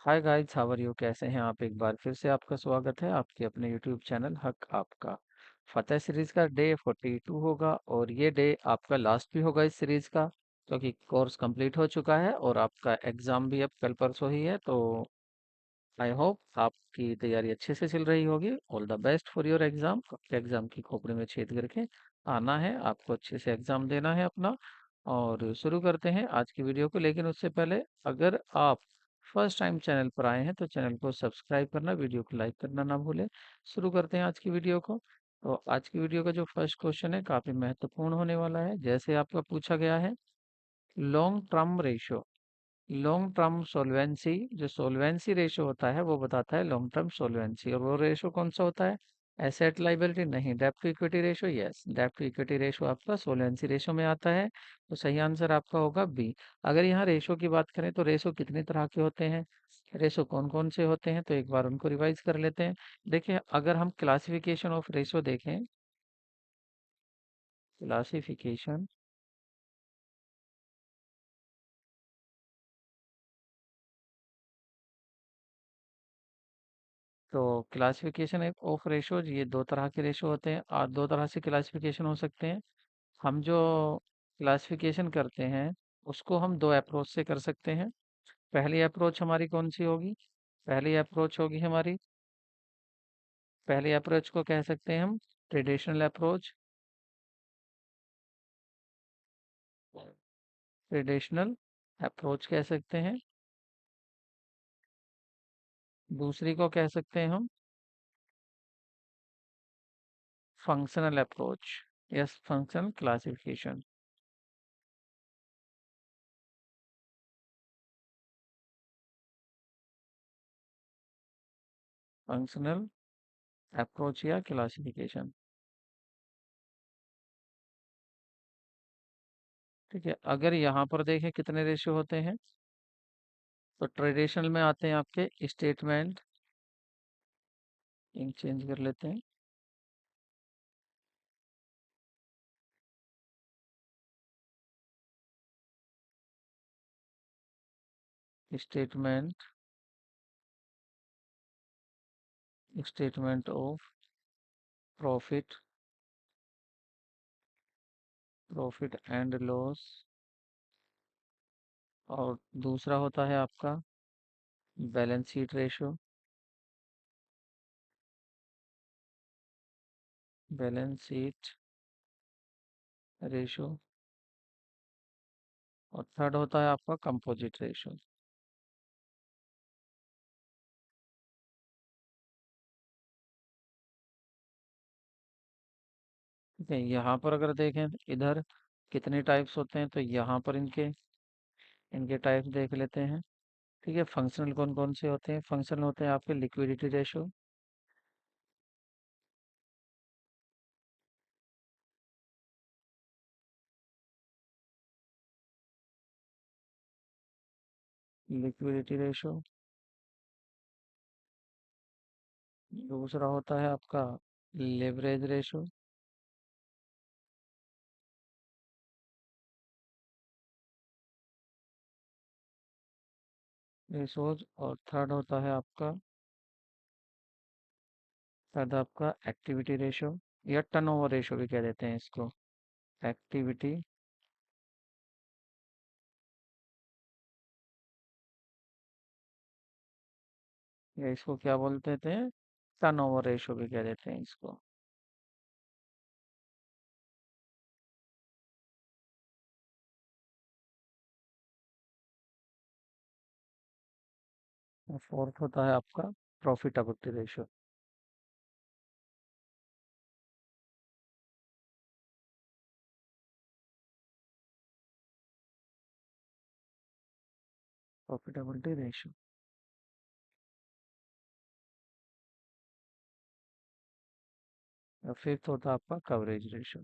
Hi guys, how are you? कैसे हैं आप? एक बार फिर से आपका स्वागत है आपके अपने यूट्यूब चैनल हक आपका। फतेह सीरीज का डे 42 होगा और ये डे आपका लास्ट भी होगा इस सीरीज का, क्योंकि कोर्स कंप्लीट हो चुका है और आपका एग्जाम भी अब कल परसों ही है। तो आई होप आपकी तैयारी अच्छे से चल रही होगी। All the best for your exam. आपके एग्जाम की खोपड़ी में छेद करके आना है, आपको अच्छे से एग्जाम देना है अपना। और शुरू करते हैं आज की वीडियो को, लेकिन उससे पहले अगर आप फर्स्ट टाइम चैनल पर आए हैं तो चैनल को सब्सक्राइब करना, वीडियो को लाइक करना ना भूलें। शुरू करते हैं आज की वीडियो को। तो आज की वीडियो का जो फर्स्ट क्वेश्चन है काफी महत्वपूर्ण होने वाला है। जैसे आपका पूछा गया है, long term ratio, long term solvency, जो सोलवेंसी रेशो होता है वो बताता है लॉन्ग टर्म सोलवेंसी। और वो रेशो कौन सा होता है? एसेट लाइबिलिटी नहीं, डेब्ट टू इक्विटी रेशो। यस, डेब्ट टू इक्विटी रेशो आपका सोलवेंसी रेशो में आता है। तो सही आंसर आपका होगा बी। अगर यहाँ रेशो की बात करें तो रेशो कितने तरह के होते हैं, रेशो कौन कौन से होते हैं, तो एक बार उनको रिवाइज कर लेते हैं। देखिए, अगर हम क्लासिफिकेशन ऑफ रेशो देखें, क्लासिफिकेशन, तो क्लासिफिकेशन ऑफ रेशोज, ये दो तरह के रेशो होते हैं और दो तरह से क्लासिफिकेशन हो सकते हैं। हम जो क्लासिफिकेशन करते हैं उसको हम दो अप्रोच से कर सकते हैं। पहली अप्रोच हमारी कौन सी होगी? पहली अप्रोच होगी हमारी, पहली अप्रोच को कह सकते हैं हम ट्रेडिशनल अप्रोच, ट्रेडिशनल अप्रोच कह सकते हैं। दूसरी को कह सकते हैं हम functional approach, yes, functional classification. Functional approach या क्लासिफिकेशन। ठीक है, अगर यहाँ पर देखें कितने रेशियो होते हैं, तो ट्रेडिशनल में आते हैं आपके स्टेटमेंट, इंक चेंज कर लेते हैं, statement, statement of profit, profit and loss. और दूसरा होता है आपका balance sheet ratio, balance sheet ratio. और थर्ड होता है आपका कंपोजिट रेशो। ठीक है, यहाँ पर अगर देखें तो इधर कितने टाइप्स होते हैं, तो यहाँ पर इनके इनके टाइप देख लेते हैं। ठीक है, फंक्शनल कौन कौन से होते हैं? फंक्शनल होते हैं आपके लिक्विडिटी रेशो, लिक्विडिटी रेशो। दूसरा होता है आपका लेवरेज रेशो, रेशोज। और थर्ड होता है आपका, थर्ड आपका एक्टिविटी रेशो या टर्नओवर रेशो भी कह देते हैं इसको, एक्टिविटी, या इसको क्या बोलते थे, टर्नओवर रेशो भी कह देते हैं इसको। फोर्थ होता है आपका प्रॉफिटेबिलिटी रेशो। Profitability ratio. और फिफ्थ होता है आपका कवरेज रेशो।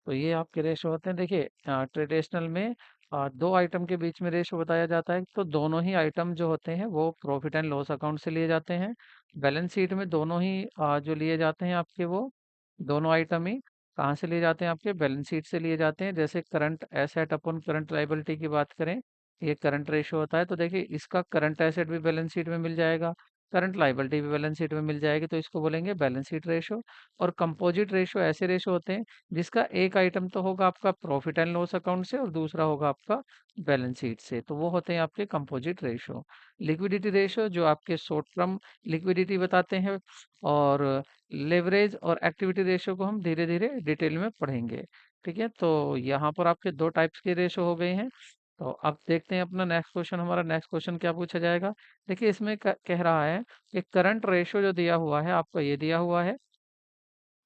तो ये आपके रेशो होते हैं। देखिए, ट्रेडिशनल में दो आइटम के बीच में रेशो बताया जाता है, तो दोनों ही आइटम जो होते हैं वो प्रॉफिट एंड लॉस अकाउंट से लिए जाते हैं। बैलेंस शीट में दोनों ही जो लिए जाते हैं आपके, वो दोनों आइटम ही कहाँ से लिए जाते हैं? आपके बैलेंस शीट से लिए जाते हैं। जैसे current asset upon current liability की बात करें, ये करंट रेशो होता है, तो देखिए इसका करंट एसेट भी बैलेंस शीट में मिल जाएगा, करंट लायबिलिटी भी बैलेंस शीट में मिल जाएगी, तो इसको बोलेंगे बैलेंस शीट रेशो। और कंपोजिट रेशो ऐसे रेशो होते हैं जिसका एक आइटम तो होगा आपका प्रॉफिट एंड लॉस अकाउंट से और दूसरा होगा आपका बैलेंस शीट से, तो वो होते हैं आपके कंपोजिट रेशो। लिक्विडिटी रेशो जो आपके शॉर्ट टर्म लिक्विडिटी बताते हैं, और लेवरेज और एक्टिविटी रेशियो को हम धीरे धीरे डिटेल में पढ़ेंगे। ठीक है, तो यहाँ पर आपके दो टाइप्स के रेशियो हो गए हैं। तो अब देखते हैं अपना नेक्स्ट क्वेश्चन, हमारा नेक्स्ट क्वेश्चन क्या पूछा जाएगा। देखिए इसमें कह रहा है कि करंट रेशियो जो दिया हुआ है आपका, ये दिया हुआ है,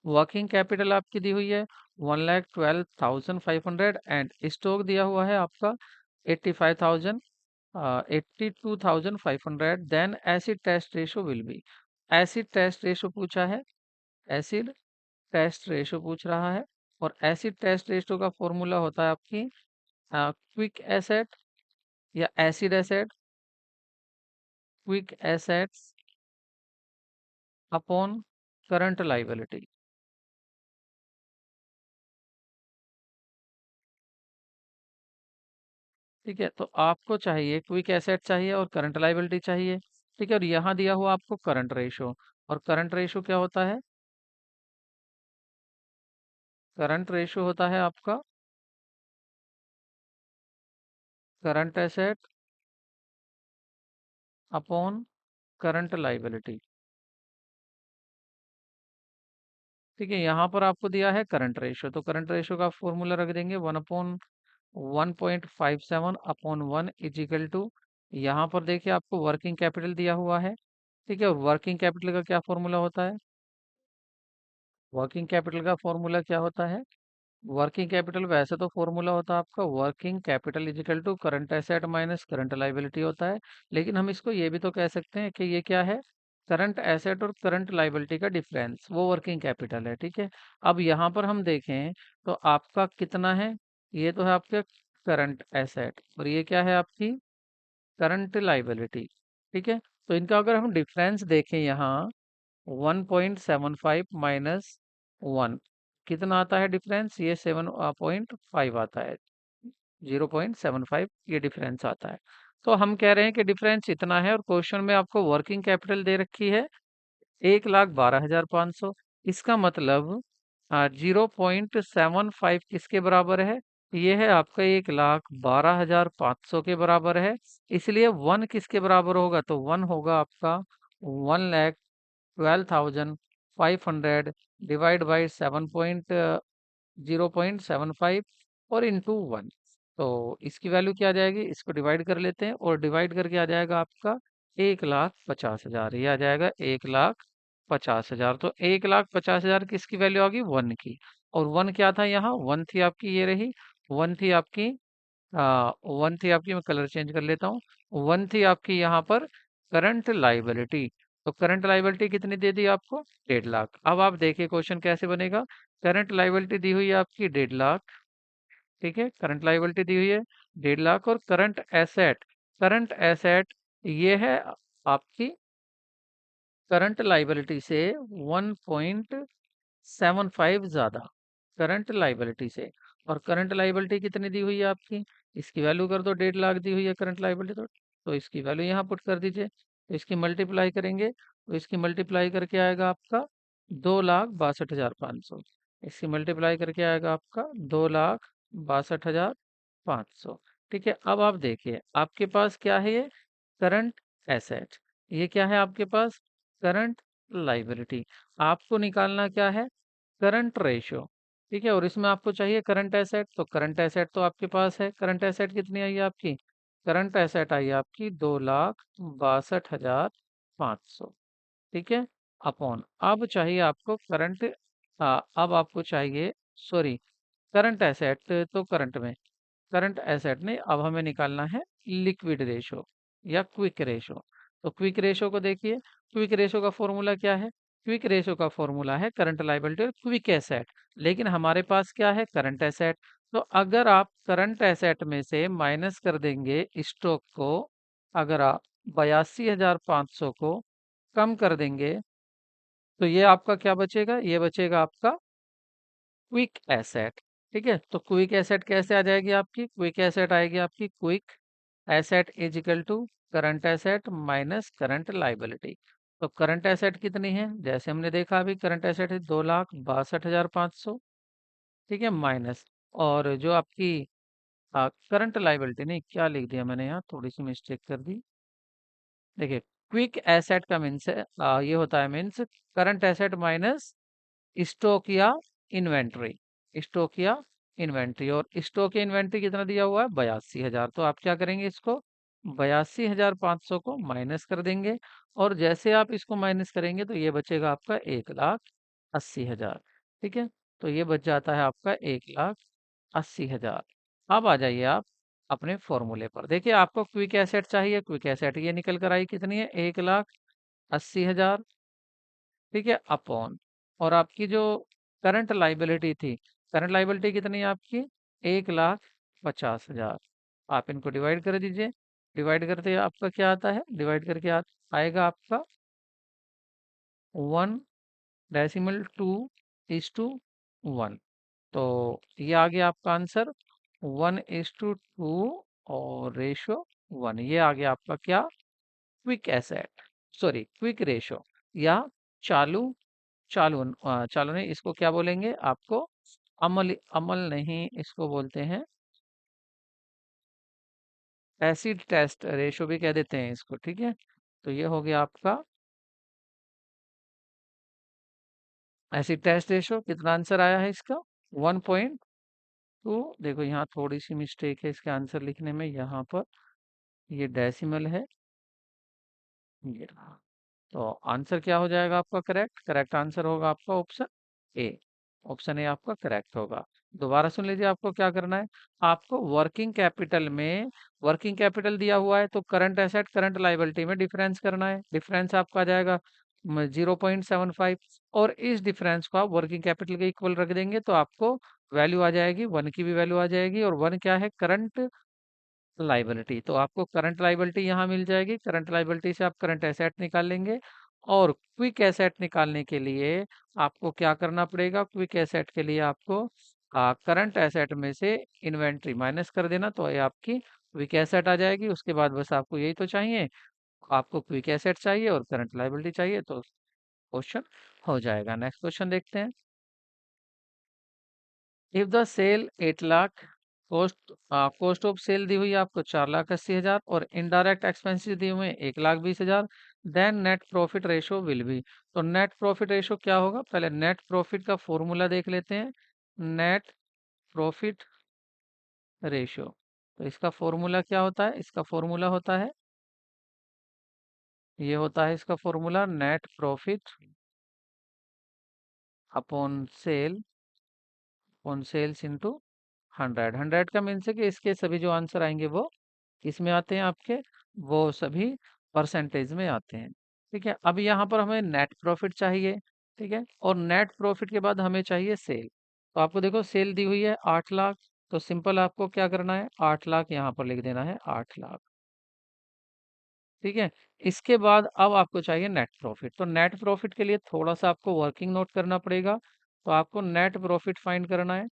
वर्किंग कैपिटल आपकी दी हुई है 1,12,500 एंड स्टॉक दिया हुआ है आपका 85,000 82,500, then acid test ratio will be. Acid test ratio पूछा है, एसिड टेस्ट रेशो पूछ रहा है, और एसिड टेस्ट रेशो का फॉर्मूला होता है आपकी क्विक एसेट या acid asset, quick assets upon current liability. ठीक है, तो आपको चाहिए क्विक एसेट चाहिए और करंट लाइबिलिटी चाहिए। ठीक है, और यहाँ दिया हुआ आपको करंट रेशो, और करंट रेशो क्या होता है? करंट रेशो होता है आपका current asset upon current liability. ठीक है, यहाँ पर आपको दिया है करंट रेशो, तो करंट रेशो का फॉर्मूला रख देंगे 1/1.57 अपॉन 1 इजिकल टू, यहाँ पर देखिए आपको वर्किंग कैपिटल दिया हुआ है। ठीक है, और वर्किंग कैपिटल का क्या फॉर्मूला होता है? वर्किंग कैपिटल का फॉर्मूला क्या होता है? वर्किंग कैपिटल वैसे तो फॉर्मूला होता है आपका working capital is equal to current asset minus current liability होता है, लेकिन हम इसको ये भी तो कह सकते हैं कि ये क्या है? करंट एसेट और करंट लाइबिलिटी का डिफरेंस, वो वर्किंग कैपिटल है। ठीक है, अब यहाँ पर हम देखें तो आपका कितना है? ये तो है आपके करंट एसेट, और ये क्या है आपकी करंट लाइबिलिटी। ठीक है, तो इनका अगर हम डिफरेंस देखें यहाँ, 1.75 माइनस 1 कितना आता है डिफरेंस? ये 7.5 आता है, 0.75 ये डिफरेंस आता है। तो हम कह रहे हैं कि डिफरेंस इतना है, और क्वेश्चन में आपको वर्किंग कैपिटल दे रखी है 1,12,500। इसका मतलब 0.75 किसके बराबर है? ये है आपका 1,12,500 के बराबर है। इसलिए वन किसके बराबर होगा? तो वन होगा आपका 1,12,500 डिवाइड बाई 0.75 और इंटू वन। तो इसकी वैल्यू क्या आ जाएगी? इसको डिवाइड कर लेते हैं, और डिवाइड करके आ जाएगा आपका 1,50,000। ये आ जाएगा 1,50,000। तो 1,50,000 किसकी वैल्यू आ गई? वन की। और वन क्या था यहाँ? वन थी आपकी, ये रही वन थी आपकी, वन थी आपकी, मैं कलर चेंज कर लेता हूँ, वन थी आपकी यहाँ पर करंट लाइबिलिटी। तो करंट लाइबिलिटी कितनी दे दी आपको? 1,50,000। अब आप देखिए क्वेश्चन कैसे बनेगा। करंट लाइबिलिटी दी हुई है आपकी 1,50,000। ठीक है, करंट लाइबिलिटी दी हुई है 1,50,000, और करंट एसेट ये है आपकी करंट लाइबिलिटी से 1.75 ज्यादा, करंट लाइबिलिटी से। और करंट लाइबिलिटी कितनी दी हुई है आपकी? इसकी वैल्यू कर दो, 1,50,000 दी हुई है करंट लाइबिलिटी, तो इसकी वैल्यू यहाँ पुट कर दीजिए, तो इसकी मल्टीप्लाई करेंगे, तो इसकी मल्टीप्लाई करके आएगा आपका 2,62,500। इसकी मल्टीप्लाई करके आएगा आपका 2,62,500। ठीक है, अब आप देखिए आपके पास क्या है? ये करंट एसेट, ये क्या है आपके पास? Current liability. आपको निकालना क्या है? Current ratio. ठीक है, और इसमें आपको चाहिए करंट एसेट, तो करंट एसेट तो आपके पास है। करंट एसेट कितनी आई है आपकी? करंट एसेट आई है आपकी 2,62,500। ठीक है, अपॉन, अब चाहिए आपको करंट, अब आपको चाहिए, सॉरी, करंट एसेट तो करंट में, करंट एसेट नहीं, अब हमें निकालना है लिक्विड रेशो या क्विक रेशो। तो क्विक रेशो को देखिए, क्विक रेशो का फॉर्मूला क्या है? क्विक रेशो का फॉर्मूला है करंट लायबिलिटी और क्विक एसेट, लेकिन हमारे पास क्या है? Current asset. तो अगर आप करंट एसेट में से माइनस कर देंगे स्टॉक को, अगर आप 82,500 को कम कर देंगे, तो ये आपका क्या बचेगा? ये बचेगा आपका क्विक एसेट। ठीक है, तो क्विक एसेट कैसे आ जाएगी आपकी? क्विक एसेट आएगी आपकी, quick asset is equal to current asset minus current liability. तो करंट एसेट कितनी है? जैसे हमने देखा अभी, करंट एसेट है 2,62,500। ठीक है, माइनस, और जो आपकी करंट लाइबिलिटी, नहीं क्या लिख दिया मैंने यहाँ, थोड़ी सी मिस्टेक कर दी। देखिए, क्विक एसेट का मीन्स है ये होता है, means current asset minus stock या इन्वेंट्री। स्टॉक या इन्वेंट्री, और स्टॉक या इन्वेंट्री कितना दिया हुआ है? 82,000। तो आप क्या करेंगे, इसको 82,500 को माइनस कर देंगे, और जैसे आप इसको माइनस करेंगे तो ये बचेगा आपका 1,80,000। ठीक है, तो ये बच जाता है आपका 1,80,000। अब आ जाइए आप अपने फॉर्मूले पर। देखिए, आपको क्विक एसेट चाहिए, क्विक एसेट ये निकल कर आई कितनी है? 1,80,000। ठीक है, अपॉन, और आपकी जो करंट लाइबिलिटी थी, करंट लाइबिलिटी कितनी है आपकी? 1,50,000। आप इनको डिवाइड कर दीजिए, डिवाइड करते आपका क्या आता है? डिवाइड करके आएगा आपका 1.2:1। तो ये आ गया आपका आंसर 1:2 और रेशो 1। ये आ गया आपका क्या? Quick asset, sorry quick ratio, या चालू, चालू नहीं, इसको क्या बोलेंगे आपको? अमल, अमल नहीं, इसको बोलते हैं एसिड टेस्ट रेशो भी कह देते हैं इसको। ठीक है, तो ये हो गया आपका एसिड टेस्ट रेशो। कितना आंसर आया है इसका? 1.2। देखो यहाँ थोड़ी सी मिस्टेक है इसके आंसर लिखने में, यहाँ पर ये डेसिमल है ये रहा। तो आंसर क्या हो जाएगा आपका? करेक्ट, करेक्ट आंसर होगा आपका ऑप्शन ए। ऑप्शन ए आपका करेक्ट होगा। दोबारा सुन लीजिए, आपको क्या करना है? आपको वर्किंग कैपिटल में, वर्किंग कैपिटल दिया हुआ है तो करंट एसेट करंट लाइबिलिटी में डिफरेंस करना है। डिफरेंस आपका आ जाएगा 0.75, और इस डिफरेंस को आप वर्किंग कैपिटल के इक्वल रख देंगे तो आपको वैल्यू आ जाएगी, वन की भी वैल्यू आ जाएगी, और वन क्या है? Current liability. तो आपको करंट लाइबिलिटी यहाँ मिल जाएगी, करंट लाइबिलिटी से आप करंट एसेट निकाल लेंगे। और क्विक एसेट निकालने के लिए आपको क्या करना पड़ेगा? क्विक एसेट के लिए आपको करंट एसेट में से इन्वेंट्री माइनस कर देना, तो ये आपकी क्विक एसेट आ जाएगी। उसके बाद बस आपको यही तो चाहिए, आपको क्विक एसेट चाहिए और करंट लाइबिलिटी चाहिए, तो क्वेश्चन हो जाएगा। नेक्स्ट क्वेश्चन देखते हैं। If the sale 8 lakh, cost of sale दी हुई है आपको 4,80,000, और इनडायरेक्ट एक्सपेंसेस दिए हुए हैं 1,20,000, then net profit ratio will be. तो नेट प्रॉफिट रेशो क्या होगा? पहले नेट प्रॉफिट का फॉर्मूला देख लेते हैं। नेट प्रॉफिट रेशो, तो इसका फॉर्मूला क्या होता है? इसका फॉर्मूला होता है, ये होता है इसका formula, net profit upon sale, upon sales into 100। 100 का मीन्स है कि इसके सभी जो आंसर आएंगे वो किस में आते हैं आपके? वो सभी परसेंटेज में आते हैं। ठीक है, अब यहाँ पर हमें नेट प्रॉफिट चाहिए। ठीक है, और नेट प्रॉफिट के बाद हमें चाहिए सेल। तो आपको देखो सेल दी हुई है 8 लाख, तो सिंपल आपको क्या करना है? 8 लाख यहाँ पर लिख देना है, 8 लाख। ठीक है, इसके बाद अब आपको चाहिए नेट प्रॉफिट। तो नेट प्रॉफिट के लिए थोड़ा सा आपको वर्किंग नोट करना पड़ेगा। तो आपको नेट प्रॉफिट फाइंड करना है।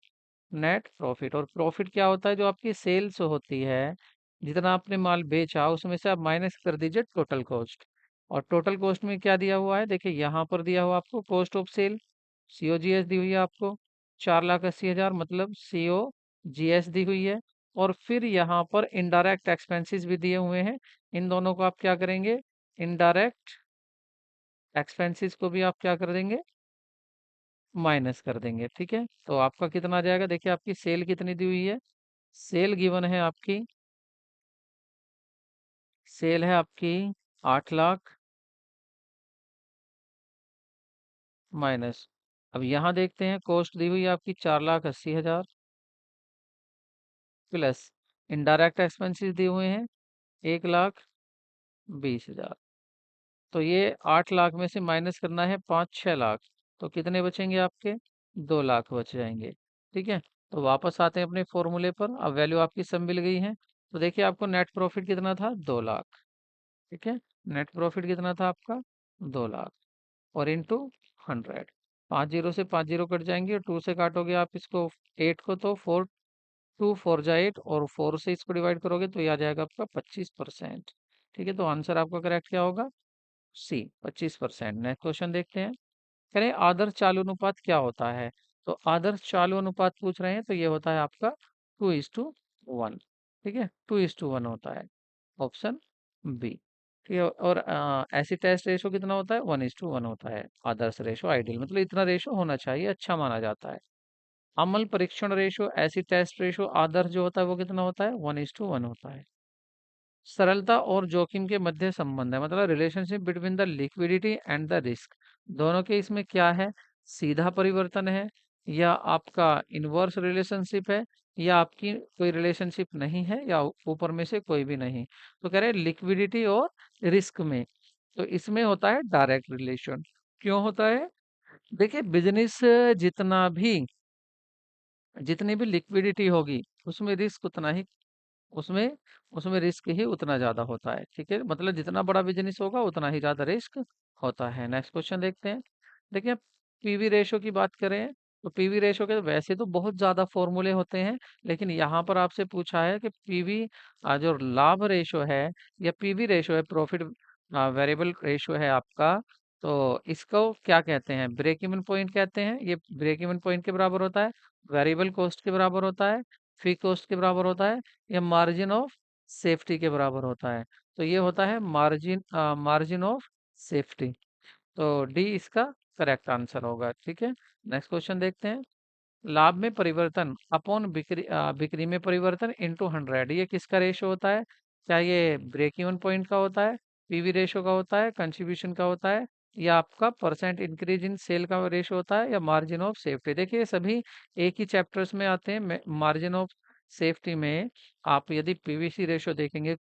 नेट प्रॉफिट, और प्रॉफिट क्या होता है? जो आपकी सेल्स होती है, जितना आपने माल बेचा उसमें से आप माइनस कर दीजिए टोटल कॉस्ट। और टोटल कॉस्ट में क्या दिया हुआ है? देखिए यहाँ पर दिया हुआ आपको कॉस्ट ऑफ सेल, COGS दी हुई है आपको 4,80,000, मतलब COGS दी हुई है। और फिर यहाँ पर इनडायरेक्ट एक्सपेंसेस भी दिए हुए हैं। इन दोनों को आप क्या करेंगे? इनडायरेक्ट एक्सपेंसेस को भी आप क्या कर देंगे? माइनस कर देंगे। ठीक है, तो आपका कितना आ जाएगा? देखिए आपकी सेल कितनी दी हुई है? सेल गिवन है आपकी, सेल है आपकी 8 लाख, माइनस, अब यहाँ देखते हैं कॉस्ट दी हुई है आपकी 4,80,000, प्लस इनडायरेक्ट एक्सपेंसेस दिए हुए हैं 1,20,000। तो ये 8 लाख में से माइनस करना है 5-6 लाख, तो कितने बचेंगे आपके? 2 लाख बच जाएंगे। ठीक है, तो वापस आते हैं अपने फॉर्मूले पर। अब वैल्यू आपकी सब मिल गई है, तो देखिए आपको नेट प्रॉफिट कितना था? 2 लाख। ठीक है, नेट प्रॉफिट कितना था आपका? 2 लाख, और इंटू 100। 5 जीरो से 5 जीरो कट जाएंगे, 2 से काटोगे आप इसको 8 को, तो 4, 2 4 जा 8, और 4 से इसको डिवाइड करोगे तो ये आ जाएगा आपका 25%। ठीक है, तो आंसर आपका करेक्ट क्या होगा? सी, 25%। नेक्स्ट क्वेश्चन देखते हैं। करें आदर्श चालू अनुपात क्या होता है? तो आदर्श चालू अनुपात पूछ रहे हैं, तो ये होता है आपका 2:1। ठीक है, 2:1 होता है, ऑप्शन बी। ठीक है, और ऐसी टेस्ट रेशो कितना होता है? 1:1 होता है आदर्श रेशो, आइडियल मतलब इतना रेशो होना चाहिए, अच्छा माना जाता है। अम्ल परीक्षण रेशो, ऐसी टेस्ट रेशो आदर्श जो होता है वो कितना होता है? 1:1 होता है। सरलता और जोखिम के मध्य संबंध है, मतलब relationship between the liquidity and the risk, दोनों के इसमें क्या है? सीधा परिवर्तन है, या आपका इनवर्स रिलेशनशिप है, या आपकी कोई रिलेशनशिप नहीं है, या ऊपर में से कोई भी नहीं। तो कह रहे हैं लिक्विडिटी और रिस्क में, तो इसमें होता है डायरेक्ट रिलेशन। क्यों होता है? देखिए, बिजनेस जितना भी जितनी भी लिक्विडिटी होगी, उसमें रिस्क उतना ही, उसमें उसमें रिस्क ही उतना ज्यादा होता है। ठीक है, मतलब जितना बड़ा बिजनेस होगा उतना ही ज्यादा रिस्क होता है। नेक्स्ट क्वेश्चन देखते हैं। देखिए, पीवी रेशो की बात करें, तो पीवी रेशो के वैसे तो बहुत ज्यादा फॉर्मूले होते हैं, लेकिन यहाँ पर आपसे पूछा है कि पीवी जो लाभ रेशो है, या पीवी रेशो है, प्रॉफिट वेरिएबल रेशो है आपका, तो इसको क्या कहते हैं? ब्रेक इवन पॉइंट कहते हैं। ये ब्रेक इवन पॉइंट के बराबर होता है, वेरिएबल कॉस्ट के बराबर होता है, फिक्स कॉस्ट के बराबर होता है, या मार्जिन ऑफ सेफ्टी के बराबर होता है। तो ये होता है मार्जिन ऑफ सेफ्टी। तो डी इसका करेक्ट आंसर होगा। ठीक है, नेक्स्ट क्वेश्चन देखते हैं। लाभ में परिवर्तन अपॉन बिक्री में परिवर्तन इनटू 100, ये किसका रेशो होता है? क्या ये ब्रेक इवन पॉइंट का होता है, पीवी रेशो का होता है, कंट्रीब्यूशन का होता है, या आपका परसेंट इंक्रीज इन सेल का रेशो होता है, या मार्जिन ऑफ सेफ्टी? देखिए, ये सभी एक ही चैप्टर्स में आते हैं। मार्जिन ऑफ सेफ्टी में आप यदि पीवीसी रेशो देखेंगे,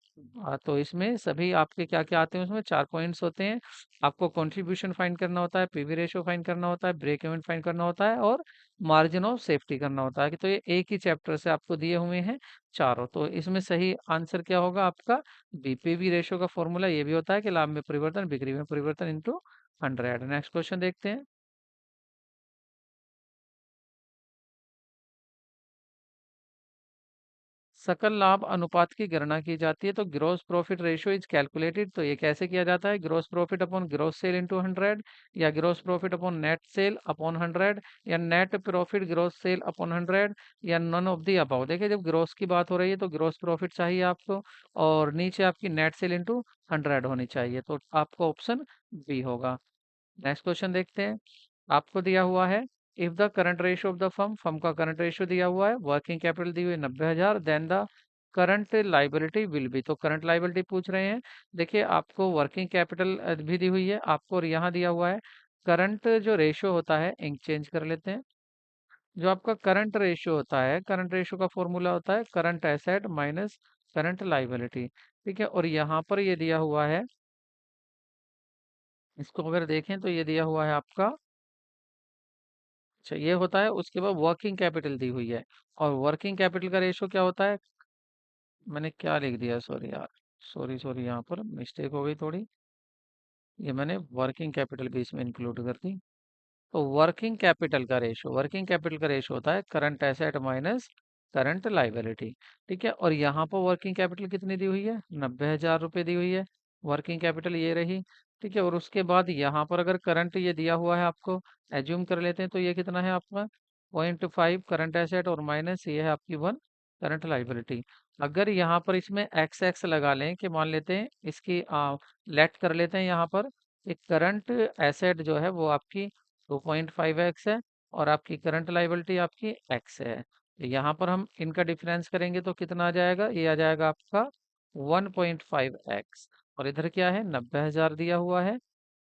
तो इसमें सभी आपके क्या क्या आते हैं? उसमें 4 पॉइंट्स होते हैं। आपको कंट्रीब्यूशन फाइंड करना होता है, पीवी रेशो फाइंड करना होता है, ब्रेक इवन फाइंड करना होता है, और मार्जिन ऑफ सेफ्टी करना होता है। कि तो ये एक ही चैप्टर से आपको दिए हुए हैं चारों। तो इसमें सही आंसर क्या होगा आपका? बीपीवी रेशो का फॉर्मूला ये भी होता है कि लाभ में परिवर्तन बिक्री में परिवर्तन इनटू 100। नेक्स्ट क्वेश्चन देखते हैं। सकल लाभ अनुपात की गणना की जाती है, तो gross profit ratio is calculated, तो ये कैसे किया जाता है? Gross profit upon gross sale into 100, या gross profit upon net sale upon 100, या net profit gross sale upon 100, या नन ऑफ दी अबाउ? देखिए, जब ग्रोस की बात हो रही है तो ग्रोस प्रॉफिट चाहिए आपको, और नीचे आपकी नेट सेल इंटू 100 होनी चाहिए, तो आपका ऑप्शन बी होगा। नेक्स्ट क्वेश्चन देखते हैं। आपको दिया हुआ है, if the current ratio of the firm का करंट रेशियो दिया हुआ है, वर्किंग कैपिटल दी हुई है 90,000, then the current liability will be, तो करंट लाइबिलिटी पूछ रहे हैं। देखिए, आपको वर्किंग कैपिटल भी दी हुई है आपको, और यहाँ दिया हुआ है करंट जो रेशियो होता है, इंक चेंज कर लेते हैं। जो आपका करंट रेशियो होता है, करंट रेशियो का फॉर्मूला होता है current asset minus current liability. ठीक है, और यहाँ पर ये दिया हुआ है, इसको अगर देखें तो ये दिया हुआ है आपका, अच्छा ये होता है, उसके बाद वर्किंग कैपिटल दी हुई है, और वर्किंग कैपिटल का रेशो क्या होता है? मैंने क्या लिख दिया, सॉरी यार, सॉरी सॉरी, यहाँ पर मिस्टेक हो गई थोड़ी, ये मैंने वर्किंग कैपिटल भी इसमें इंक्लूड कर दी। तो वर्किंग कैपिटल का रेशो होता है current asset minus current liability. ठीक है, और यहाँ पर वर्किंग कैपिटल कितनी दी हुई है? 90,000 रुपये दी हुई है, वर्किंग कैपिटल ये रही। ठीक है, और उसके बाद यहाँ पर अगर करंट ये दिया हुआ है आपको, एज्यूम कर लेते हैं, तो ये कितना है आपका? 0.5 करंट एसेट, और माइनस ये है आपकी 1 करंट लाइबिलिटी। अगर यहाँ पर इसमें एक्स एक्स लगा लें, कि मान लेते हैं इसकी लेट कर लेते हैं यहाँ पर, एक करंट एसेट जो है वो आपकी 2.5x है, और आपकी करंट लाइबिलिटी आपकी x है। तो यहाँ पर हम इनका डिफरेंस करेंगे तो कितना आ जाएगा? ये आ जाएगा आपका 1.5x, और इधर क्या है? 90,000 दिया हुआ है,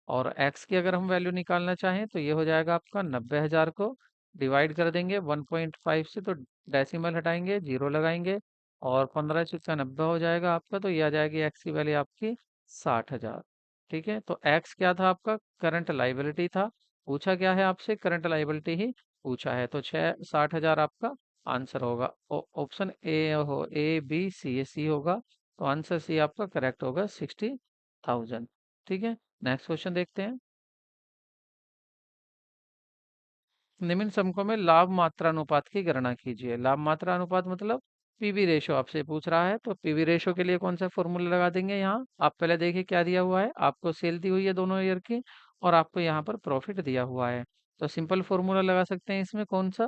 और x की अगर हम वैल्यू निकालना चाहें तो ये हो जाएगा आपका 90,000 को डिवाइड कर देंगे 1.5 से, तो डेसिमल हटाएंगे, जीरो लगाएंगे, और 15 चुका 90 हो जाएगा आपका, तो ये आ जाएगी x की वैल्यू आपकी 60,000। ठीक है, तो x क्या था आपका? करंट लाइबिलिटी था। पूछा क्या है आपसे? करंट लाइबिलिटी ही पूछा है, तो 60,000 आपका आंसर होगा। ऑप्शन ए हो, ए बी सी, सी होगा, तो आंसर सी आपका करेक्ट होगा, 60,000। ठीक है, नेक्स्ट क्वेश्चन देखते हैं। निम्न समकों में लाभ मात्रा अनुपात की गणना कीजिए। लाभ मात्रा अनुपात मतलब पीवी रेशो आपसे पूछ रहा है, तो पीवी रेशो के लिए कौन सा फॉर्मूला लगा देंगे यहाँ। आप पहले देखिए क्या दिया हुआ है, आपको सेल दी हुई है दोनों ईयर की, और आपको यहाँ पर प्रॉफिट दिया हुआ है। तो सिंपल फॉर्मूला लगा सकते हैं इसमें, कौन सा,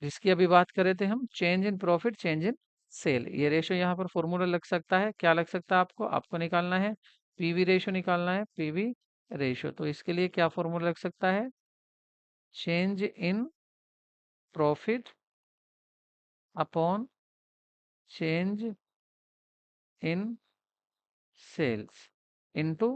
जिसकी अभी बात कर रहे थे हम, change in profit change in sale. ये रेशो यहाँ पर फॉर्मूला लग सकता है। क्या लग सकता है आपको, निकालना है पीवी रेशो, निकालना है पीवी रेशो। तो इसके लिए क्या फॉर्मूला लग सकता है, change in profit upon change in sales into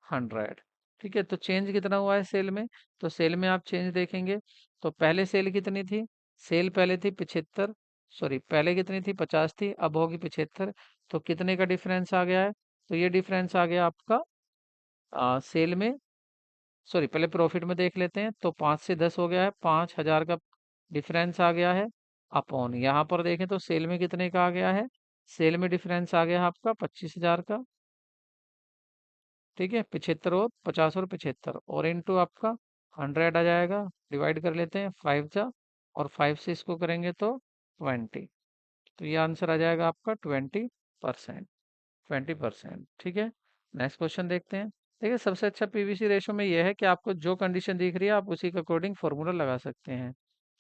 100। ठीक है, तो चेंज कितना हुआ है सेल में, तो सेल में आप चेंज देखेंगे तो पहले सेल कितनी थी, सेल पहले थी 75, सॉरी पहले कितनी थी 50 थी, अब होगी 75। तो कितने का डिफरेंस आ गया है, तो ये डिफरेंस आ गया आपका सेल में, सॉरी पहले प्रॉफिट में देख लेते हैं, तो 5 से 10 हो गया है, 5000 का डिफरेंस आ गया है। अपॉन यहाँ पर देखें तो सेल में कितने का आ गया है, सेल में डिफरेंस आ गया है आपका 25,000 का। ठीक है, 75 और 50 और 75, और इंटू आपका 100 आ जाएगा। डिवाइड कर लेते हैं 5 जा, और 5 से इसको करेंगे तो 20। तो ये आंसर आ जाएगा आपका 20%। 20%। ठीक है, नेक्स्ट क्वेश्चन देखते हैं। देखिए सबसे अच्छा पीवीसी रेशो में यह है कि आपको जो कंडीशन दिख रही है आप उसी के अकॉर्डिंग फॉर्मूला लगा सकते हैं।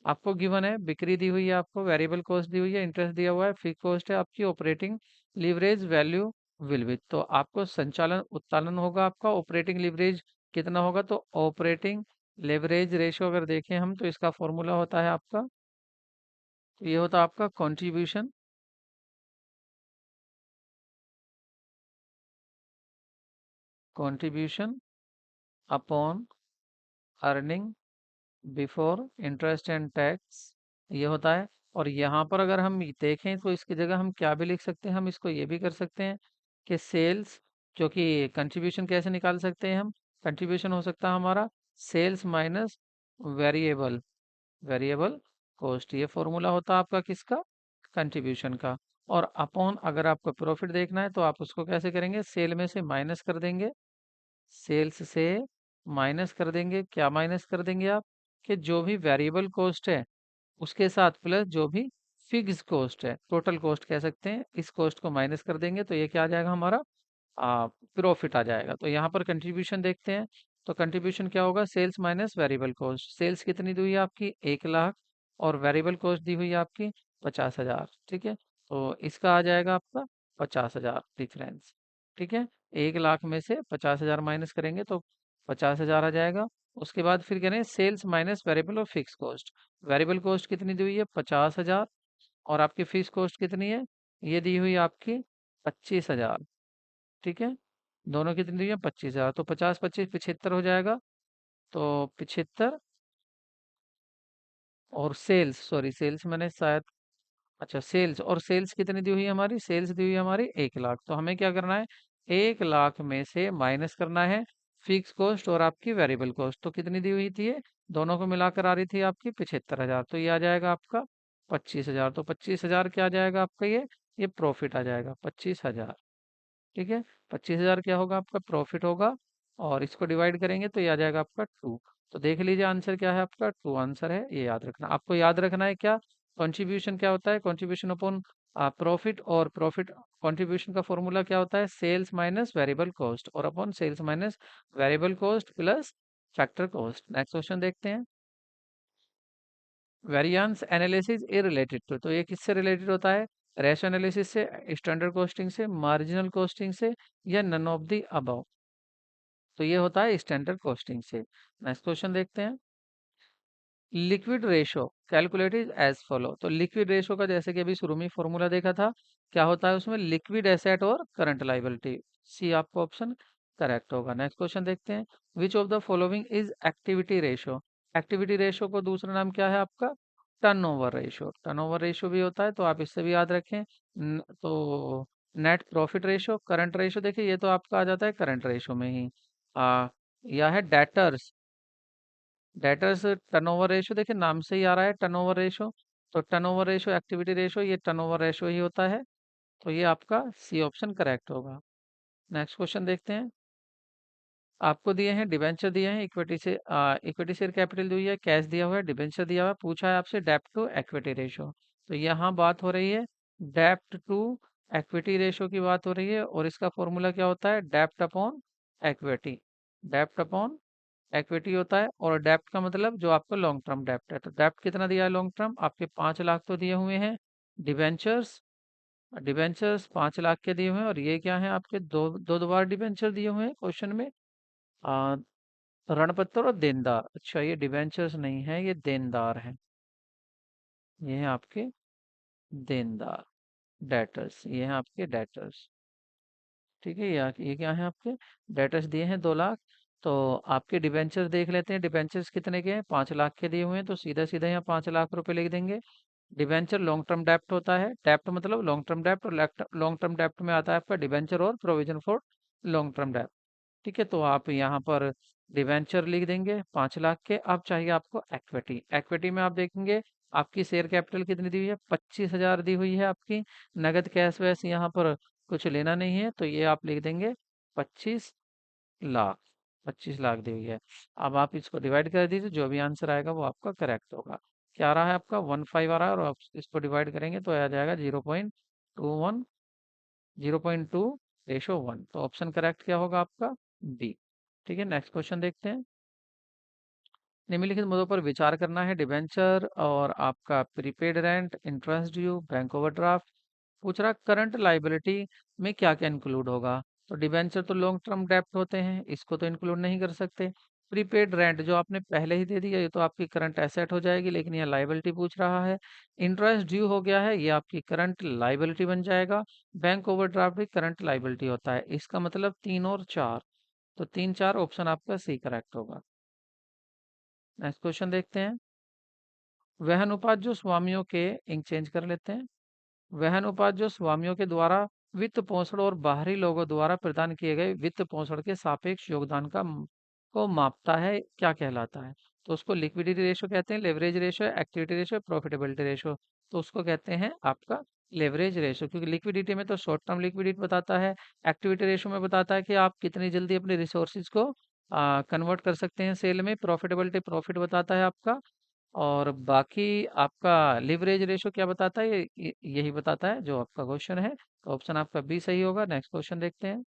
आपको गिवन है, बिक्री दी हुई है, आपको वेरिएबल कॉस्ट दी हुई है, इंटरेस्ट दिया हुआ है, फिक्स कॉस्ट है आपकी, operating leverage value will be, तो आपको संचालन उत्तालन होगा आपका, ऑपरेटिंग लीवरेज कितना होगा, तो ऑपरेटिंग लेवरेज रेशो अगर देखें हम, तो इसका फॉर्मूला होता है आपका, तो ये होता है आपका contribution, contribution upon earning before interest and tax, ये होता है। और यहाँ पर अगर हम देखें तो इसकी जगह हम क्या भी लिख सकते हैं, हम इसको ये भी कर सकते हैं कि सेल्स, जो कि कंट्रीब्यूशन कैसे निकाल सकते हैं हम, कंट्रीब्यूशन हो सकता है हमारा sales minus variable, variable cost, ये फॉर्मूला होता है आपका किसका, कंट्रीब्यूशन का। और अपॉन अगर आपको प्रॉफिट देखना है तो आप उसको कैसे करेंगे, सेल में से माइनस कर देंगे, सेल्स से माइनस कर देंगे, क्या माइनस कर देंगे आप, कि जो भी वेरिएबल कॉस्ट है उसके साथ प्लस जो भी फिक्स कॉस्ट है, टोटल कॉस्ट कह सकते हैं, इस कॉस्ट को माइनस कर देंगे, तो ये क्या आ जाएगा हमारा, प्रॉफिट आ जाएगा। तो यहाँ पर कंट्रीब्यूशन देखते हैं, तो कंट्रीब्यूशन क्या होगा, sales minus variable cost. Sales कितनी दी हुई है आपकी 1 लाख, और वेरिएबल कॉस्ट दी हुई है आपकी 50,000। ठीक है, तो इसका आ जाएगा आपका 50,000 डिफरेंस। ठीक है, 1 लाख में से 50,000 माइनस करेंगे तो 50,000 आ जाएगा। उसके बाद फिर करें सेल्स माइनस वेरिएबल और फिक्स कॉस्ट। वेरिएबल कॉस्ट कितनी दी हुई है 50,000, और आपकी फिक्स कॉस्ट कितनी है, ये दी हुई है आपकी 25,000। ठीक है, दोनों कितनी दी है 25,000, तो 50 25 75 हो जाएगा, तो 75, और सेल्स, सॉरी सेल्स मैंने शायद, अच्छा सेल्स, और सेल्स कितनी दी हुई है हमारी, सेल्स दी हुई है हमारी 1 लाख। तो हमें क्या करना है, 1 लाख में से माइनस करना है फिक्स कॉस्ट और आपकी वेरिएबल कॉस्ट। तो कितनी दी हुई थी ये, दोनों को मिलाकर आ रही थी आपकी 75,000, तो ये आ जाएगा आपका 25,000। तो 25,000 क्या आ जाएगा आपका, ये प्रॉफिट आ जाएगा 25,000। ठीक है, 25,000 क्या होगा आपका, प्रॉफिट होगा। और इसको डिवाइड करेंगे तो ये आ जाएगा आपका 2। तो देख लीजिए आंसर क्या है आपका, 2 आंसर है, ये याद रखना। आपको याद रखना है क्या, कंट्रीब्यूशन क्या होता है, कंट्रीब्यूशन अपॉन प्रॉफिट, और प्रॉफिट कंट्रीब्यूशन का फॉर्मूला क्या होता है, सेल्स माइनस वेरिएबल कॉस्ट, और upon sales minus variable cost plus factor cost. Next question देखते हैं। Variance analysis a related to, तो ये किससे रिलेटेड होता है, रेशो एनालिसिस से, स्टैंडर्ड कॉस्टिंग से, मार्जिनल कॉस्टिंग से, या नन ऑफ द अबव। तो ये होता है स्टैंडर्ड कॉस्टिंग से। नेक्स्ट क्वेश्चन देखते हैं। Liquid ratio calculated as follow, तो लिक्विड रेशो का जैसे कि अभी शुरू में फॉर्मूला देखा था, क्या होता है उसमें, लिक्विड एसेट और करंट लाइबिलिटी। सी आपका ऑप्शन करेक्ट होगा। नेक्स्ट क्वेश्चन देखते हैं। Which of the following is activity ratio, activity ratio को दूसरा नाम क्या है आपका, टर्नओवर रेशो। टर्नओवर रेशो भी होता है, तो आप इससे भी याद रखें। तो net profit ratio, current ratio, देखिए ये तो आपका आ जाता है करंट रेशो में ही। यह है डेटर्स, डेटर्स टर्नओवर रेशो, देखिए नाम से ही आ रहा है टर्नओवर रेशो, तो टर्नओवर रेशो एक्टिविटी रेशो, ये टर्नओवर रेशो ही होता है। तो ये आपका सी ऑप्शन करेक्ट होगा। नेक्स्ट क्वेश्चन देखते हैं। आपको दिए हैं डिबेंचर, दिए हैं इक्विटी से, इक्विटी शेयर कैपिटल दी है, कैश दिया हुआ है, डिबेंचर दिया हुआ है, पूछा है आपसे डेप्ट टू इक्विटी रेशो। तो यहाँ बात हो रही है डेप्ट टू इक्विटी रेशो की बात हो रही है, और इसका फॉर्मूला क्या होता है, डेप्ट अपॉन इक्विटी। डेप्ट अपॉन इक्विटी होता है, और डेप्ट का मतलब जो आपका लॉन्ग टर्म डेप्ट है। तो डेप्ट कितना दिया है लॉन्ग टर्म, आपके 5 लाख तो दिए हुए हैं। डिबेंचर्स, डिबेंचर्स 5 लाख के दिए हुए हैं, और ये क्या है आपके दो दो दोबार डिबेंचर दिए हुए हैं क्वेश्चन में। आ, ऋणपत्र और देनदार, अच्छा ये डिबेंचर्स नहीं है, ये देनदार है। ये हैं आपके देनदार, डेटर्स, ये हैं आपके डेटर्स। ठीक है, ये क्या है आपके डेटर्स दिए हैं 2 लाख। तो आपके डिबेंचर्स देख लेते हैं, डिबेंचर्स कितने के हैं, 5 लाख के दिए हुए हैं, तो सीधा सीधा यहाँ 5 लाख रुपए लिख देंगे। डिबेंचर लॉन्ग टर्म डेप्ट होता है, डेप्ट मतलब लॉन्ग टर्म डेप्ट, और लॉन्ग टर्म डेप्ट में आता है आपका डिबेंचर और प्रोविजन फॉर लॉन्ग टर्म डेप्ट। ठीक है, तो आप यहाँ पर डिवेंचर लिख देंगे 5 लाख के। अब चाहिए आपको इक्विटी, इक्विटी में आप देखेंगे आपकी शेयर कैपिटल कितनी दी हुई है, 25,000 दी हुई है आपकी। नगद कैश वैस यहाँ पर कुछ लेना नहीं है, तो ये आप लिख देंगे 25 लाख। 25 लाख दी हुई है। अब आप इसको डिवाइड कर दीजिए, जो भी आंसर आएगा वो आपका करेक्ट होगा। क्या आ रहा है आपका 15 आ रहा है, और आप इसको डिवाइड करेंगे तो आ जाएगा 0.21, 0.2:1। तो ऑप्शन करेक्ट क्या होगा आपका, बी। ठीक है, नेक्स्ट क्वेश्चन देखते हैं। निम्नलिखित मुद्दों पर विचार करना है, डिबेंचर और आपका prepaid rent, interest due, bank overdraft. पूछ रहा करंट लाइबिलिटी में क्या क्या इंक्लूड होगा। तो डिबेंचर तो लॉन्ग टर्म डेप्ट होते हैं, इसको तो इंक्लूड नहीं कर सकते। प्रीपेड रेंट जो आपने पहले ही दे दिया, ये तो आपकी करंट एसेट हो जाएगी, लेकिन यह लाइबिलिटी पूछ रहा है। इंटरेस्ट ड्यू हो गया है, ये आपकी करंट लाइबिलिटी बन जाएगा। बैंक ओवरड्राफ्ट भी करंट लाइबिलिटी होता है। इसका मतलब 3 और 4, तो 3 4 ऑप्शन आपका सी करेक्ट होगा। नेक्स्ट क्वेश्चन देखते हैं। वह अनुपात जो स्वामियों के, इंक चेंज कर लेते हैं। वह अनुपात जो स्वामियों के द्वारा वित्त पोषण और बाहरी लोगों द्वारा प्रदान किए गए वित्त पोषण के सापेक्ष योगदान को मापता है, क्या कहलाता है। तो उसको लिक्विडिटी रेशो कहते हैं, leverage ratio, activity ratio, profitability ratio. तो उसको कहते हैं आपका लेवरेज रेशो, क्योंकि लिक्विडिटी में तो शॉर्ट टर्म लिक्विडिटी बताता है, एक्टिविटी रेशो में बताता है कि आप कितनी जल्दी अपने रिसोर्सिज को कन्वर्ट कर सकते हैं सेल में। प्रॉफिटेबिलिटी प्रॉफिट बताता है आपका। और बाकी आपका लिवरेज रेशो क्या बताता है, यही बताता है जो आपका क्वेश्चन है। तो ऑप्शन आपका बी सही होगा। नेक्स्ट क्वेश्चन देखते हैं।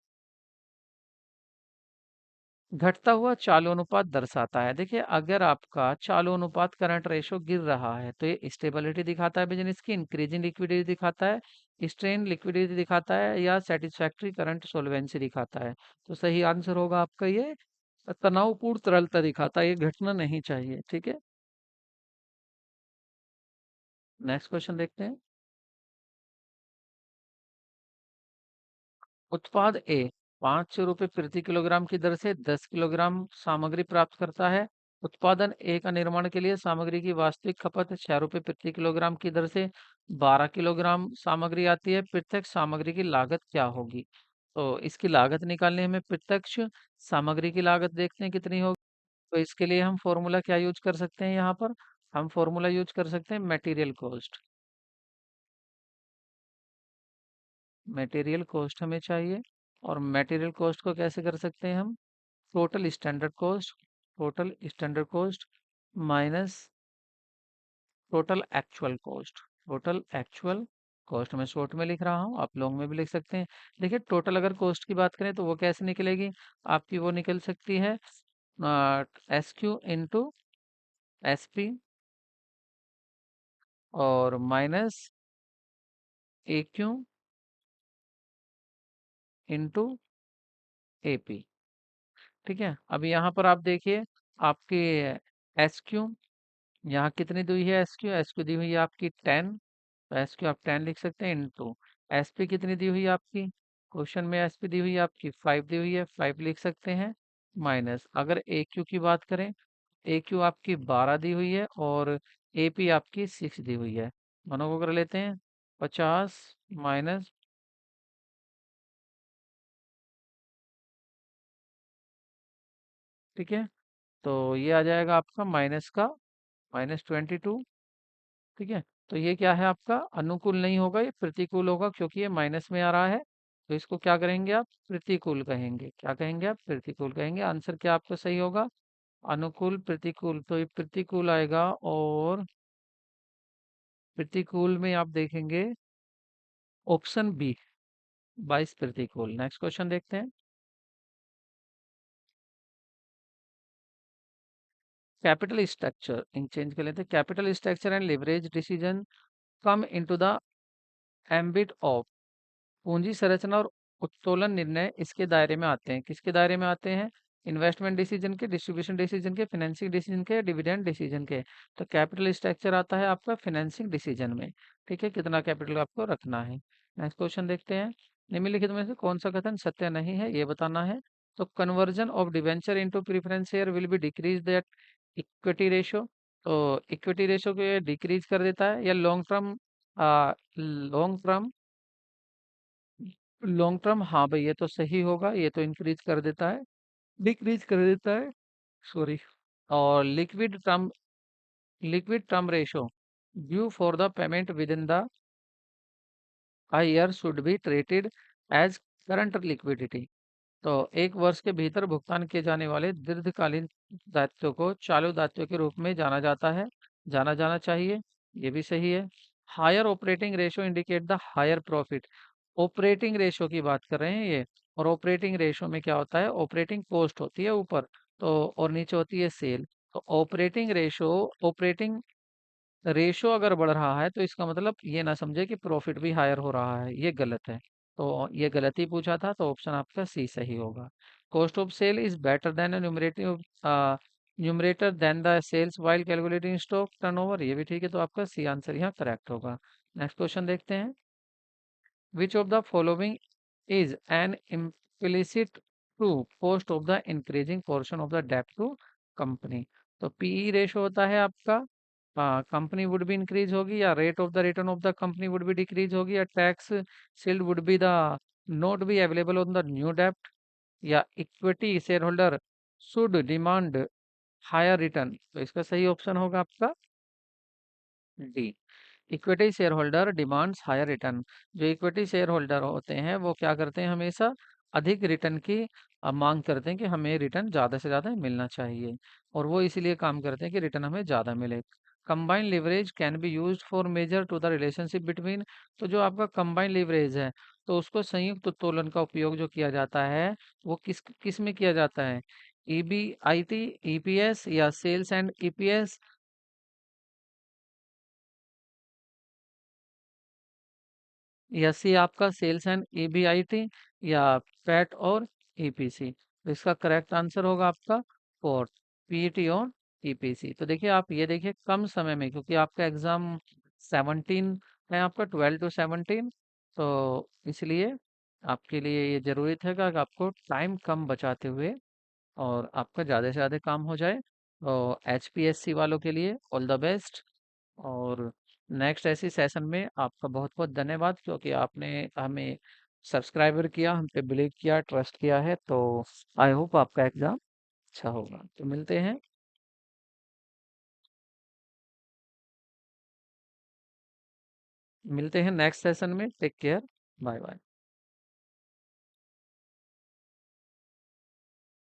घटता हुआ चालू अनुपात दर्शाता है, देखिए अगर आपका चालू अनुपात करंट रेशो गिर रहा है तो ये स्टेबिलिटी दिखाता है बिजनेस की, इंक्रीजिंग लिक्विडिटी दिखाता है, स्ट्रेन लिक्विडिटी दिखाता है, या सेटिस्फैक्ट्री करंट सोल्वेंसी दिखाता है। तो सही आंसर होगा आपका ये तनावपूर्ण तरलता दिखाता है, ये घटना नहीं चाहिए। ठीक है, नेक्स्ट क्वेश्चन देखते हैं। उत्पाद ए 5 रुपए प्रति किलोग्राम की दर से 10 किलोग्राम सामग्री प्राप्त करता है। उत्पादन ए का निर्माण के लिए सामग्री की वास्तविक खपत 6 रुपए प्रति किलोग्राम की दर से 12 किलोग्राम सामग्री आती है। प्रत्यक्ष सामग्री की लागत क्या होगी। तो इसकी लागत निकालने हमें प्रत्यक्ष सामग्री की लागत देखते हैं कितनी होगी। तो इसके लिए हम फॉर्मूला क्या यूज कर सकते हैं, यहाँ पर हम फॉर्मूला यूज कर सकते हैं मटेरियल कॉस्ट। मटेरियल कॉस्ट हमें चाहिए, और मटेरियल कॉस्ट को कैसे कर सकते हैं हम, total standard cost, total standard cost minus total actual cost, total actual cost. मैं शॉर्ट में लिख रहा हूँ, आप लॉन्ग में भी लिख सकते हैं। देखिए टोटल अगर कॉस्ट की बात करें तो वो कैसे निकलेगी, आपकी वो निकल सकती है S Q into S P, और minus A Q into A P. ठीक है, अब यहाँ पर आप देखिए आपके एस क्यू, यहाँ कितनी दी हुई है एस क्यू, एस क्यू दी हुई है आपकी 10, तो एस क्यू आप 10 लिख सकते हैं, इंटू एस पी कितनी दी हुई है आपकी, क्वेश्चन में एस पी दी हुई है आपकी 5 दी हुई है, 5 लिख सकते हैं, माइनस अगर ए क्यू की बात करें, ए क्यू आपकी 12 दी हुई है, और ए पी आपकी 6 दी हुई है। दोनों को कर लेते हैं, 50 माइनस, ठीक है, तो ये आ जाएगा आपका माइनस का -22। ठीक है, तो ये क्या है आपका अनुकूल नहीं होगा, ये प्रतिकूल होगा, क्योंकि ये माइनस में आ रहा है। तो इसको क्या करेंगे आप? प्रतिकूल कहेंगे। क्या कहेंगे आप? प्रतिकूल कहेंगे। आंसर क्या आपका सही होगा? अनुकूल, प्रतिकूल। तो ये प्रतिकूल आएगा, और प्रतिकूल में आप देखेंगे ऑप्शन बी, 22 प्रतिकूल। नेक्स्ट क्वेश्चन देखते हैं। कैपिटल स्ट्रक्चर इन चेंज कर लेते हैं। Capital structure and leverage decision come into the ambit of, पूंजी संरचना और उत्तोलन निर्णय इसके दायरे में आते हैं। किसके दायरे में आते हैं? इन्वेस्टमेंट डिसीजन के, डिस्ट्रीब्यूशन डिसीजन के, फाइनेंसिंग डिसीजन के, डिविडेंड डिसीजन के। तो कैपिटल स्ट्रक्चर आता है आपका फाइनेंसिंग डिसीजन में। ठीक है, कितना कैपिटल आपको रखना है। नेक्स्ट क्वेश्चन देखते हैं। निम्नलिखित में से कौन सा कथन सत्य नहीं है, ये बताना है। तो conversion of debenture into preference share will be decrease that equity ratio. तो इक्विटी रेशियो को ये डिक्रीज कर देता है, या लॉन्ग टर्म लॉन्ग टर्म, हाँ भाई ये तो सही होगा, ये तो इंक्रीज कर देता है, डिक्रीज कर देता है, सॉरी। और liquid term ratio due for the payment with in the a year should be treated as current liquidity। तो 1 वर्ष के भीतर भुगतान किए जाने वाले दीर्घकालीन दायित्वों को चालू दायित्व के रूप में जाना जाता है, जाना जाना चाहिए। ये भी सही है। Higher operating ratio indicate the higher profit. Operating ratio की बात कर रहे हैं ये। और ऑपरेटिंग रेशो में क्या होता है? ऑपरेटिंग कॉस्ट होती है ऊपर, तो और नीचे होती है सेल। तो ऑपरेटिंग रेशो अगर बढ़ रहा है तो इसका मतलब ये ना समझे कि प्रॉफिट भी हायर हो रहा है, ये गलत है। तो ये गलत ही पूछा था, तो ऑप्शन आपका सी सही होगा। Cost of sale is better than numerator than the sales while calculating stock turnover, ये भी ठीक है, तो आपका सी आंसर यहाँ करेक्ट होगा। नेक्स्ट क्वेश्चन देखते हैं। Which of the following is an implicit true cost of the increasing portion of the debt to company? तो पीई रेशो होता है आपका, कंपनी वुड बी इंक्रीज होगी, या rate of the return of the company would be decrease होगी, या tax shield would be the not be available on the new डेप्ट, या equity share holder should demand higher return. तो इसका सही option होगा आपका D, equity share holder demands higher return. जो इक्विटी शेयर होल्डर होते हैं वो क्या करते हैं? हमेशा अधिक रिटर्न की मांग करते हैं कि हमें रिटर्न ज़्यादा से ज़्यादा मिलना चाहिए, और वो इसीलिए काम करते हैं कि रिटर्न हमें ज़्यादा मिले। Combined leverage can be used for measure to the relationship between. तो जो आपका कंबाइंड लिवरेज है, तो उसको संयुक्त उत्तोलन का उपयोग जो किया जाता है, वो किस किस में किया जाता है? ईबीआईटी, ईपीएस, या सेल्स एंड ईपीएस, या सी आपका सेल्स एंड ईबीआईटी, या पैट और ईपीसी। तो इसका करेक्ट आंसर होगा आपका फोर्थ, पीईटी और ईपीसी। तो देखिए आप ये देखिए कम समय में, क्योंकि आपका एग्जाम 17 है, आपका 12 to 17, तो इसलिए आपके लिए ये जरूरी था कि आपको टाइम कम बचाते हुए और आपका ज़्यादा से ज़्यादा काम हो जाए। तो एचपीएससी वालों के लिए ऑल द बेस्ट। और नेक्स्ट ऐसी सेशन में आपका बहुत बहुत धन्यवाद, क्योंकि आपने हमें सब्सक्राइबर किया, हम पे बिलीव किया, ट्रस्ट किया है। तो आई होप आपका एग्ज़ाम अच्छा होगा। तो मिलते हैं नेक्स्ट सेशन में। Take care, bye bye.